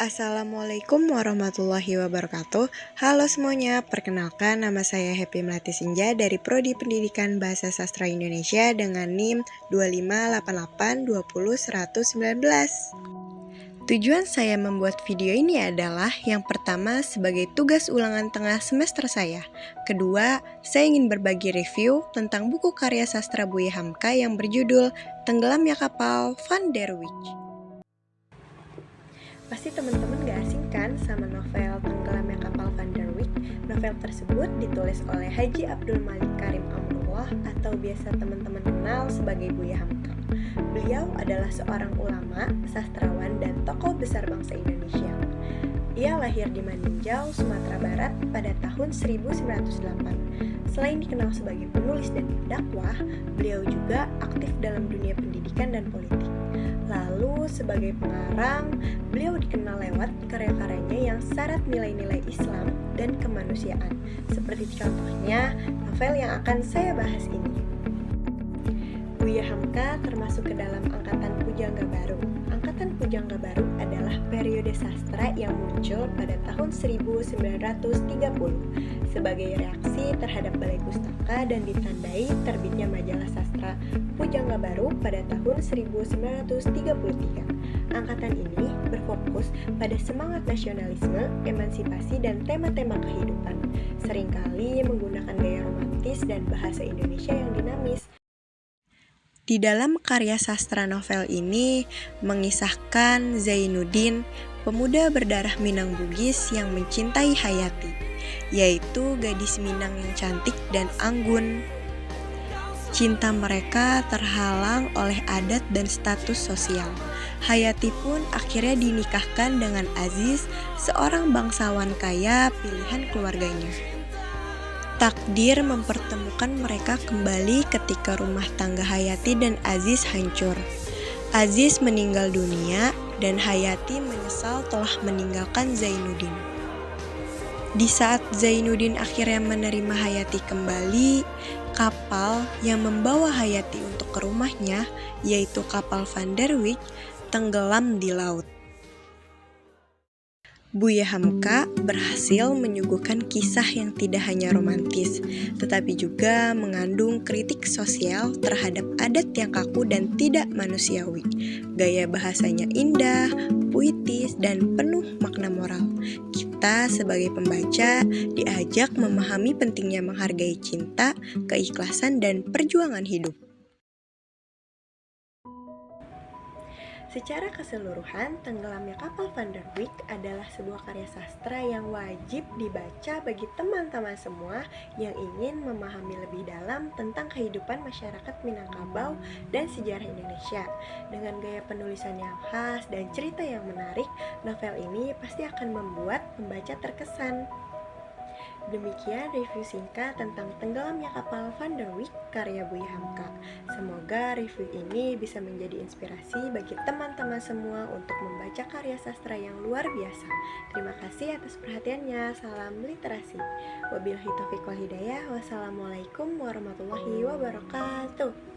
Assalamualaikum warahmatullahi wabarakatuh. Halo semuanya, perkenalkan nama saya Happy Melati Senja dari Prodi Pendidikan Bahasa Sastra Indonesia dengan NIM 2588200119. Tujuan saya membuat video ini adalah yang pertama sebagai tugas ulangan tengah semester saya. Kedua, saya ingin berbagi review tentang buku karya sastra Buya Hamka yang berjudul Tenggelamnya Kapal Van der Wijk. Pasti teman-teman gak asing kan sama novel Tenggelamnya Kapal Van der Wijk? Novel tersebut ditulis oleh Haji Abdul Malik Karim Amrullah atau biasa teman-teman kenal sebagai Buya Hamka. Beliau adalah seorang ulama, sastrawan, dan tokoh besar bangsa Indonesia. Ia lahir di Maninjau, Sumatera Barat pada tahun 1908. Selain dikenal sebagai penulis dan pendakwah, beliau juga aktif dalam dunia pendidikan dan politik. Lalu sebagai pengarang, beliau dikenal lewat karya-karyanya yang syarat nilai-nilai Islam dan kemanusiaan, seperti contohnya novel yang akan saya bahas ini. Buya Hamka termasuk ke dalam angkatan Pujangga Baru. Angkatan Pujangga Baru adalah periode sastra yang muncul pada tahun 1930 sebagai reaksi terhadap Balai Pustaka dan ditandai terbitnya majalah sastra Pujangga Baru pada tahun 1933. Angkatan ini berfokus pada semangat nasionalisme, emansipasi, dan tema-tema kehidupan, seringkali menggunakan gaya romantis dan bahasa Indonesia yang dinamis. Di dalam karya sastra novel ini mengisahkan Zainuddin, pemuda berdarah Minang Bugis yang mencintai Hayati, yaitu gadis Minang yang cantik dan anggun. Cinta mereka terhalang oleh adat dan status sosial. Hayati pun akhirnya dinikahkan dengan Aziz, seorang bangsawan kaya pilihan keluarganya. Takdir mempertemukan mereka kembali ketika rumah tangga Hayati dan Aziz hancur. Aziz meninggal dunia dan Hayati menyesal telah meninggalkan Zainuddin. Di saat Zainuddin akhirnya menerima Hayati kembali, kapal yang membawa Hayati untuk ke rumahnya, yaitu kapal Van der Wijk, tenggelam di laut. Buya Hamka berhasil menyuguhkan kisah yang tidak hanya romantis, tetapi juga mengandung kritik sosial terhadap adat yang kaku dan tidak manusiawi. Gaya bahasanya indah, puitis, dan penuh makna moral. Kita sebagai pembaca diajak memahami pentingnya menghargai cinta, keikhlasan, dan perjuangan hidup. Secara keseluruhan, Tenggelamnya Kapal Van der Wijk adalah sebuah karya sastra yang wajib dibaca bagi teman-teman semua yang ingin memahami lebih dalam tentang kehidupan masyarakat Minangkabau dan sejarah Indonesia. Dengan gaya penulisan yang khas dan cerita yang menarik, novel ini pasti akan membuat pembaca terkesan. Demikian review singkat tentang Tenggelamnya Kapal Van der Wijk karya Buya Hamka. Semoga review ini bisa menjadi inspirasi bagi teman-teman semua untuk membaca karya sastra yang luar biasa. Terima kasih atas perhatiannya. Salam literasi. Wabillahi taufiq wal hidayah. Wassalamualaikum warahmatullahi wabarakatuh.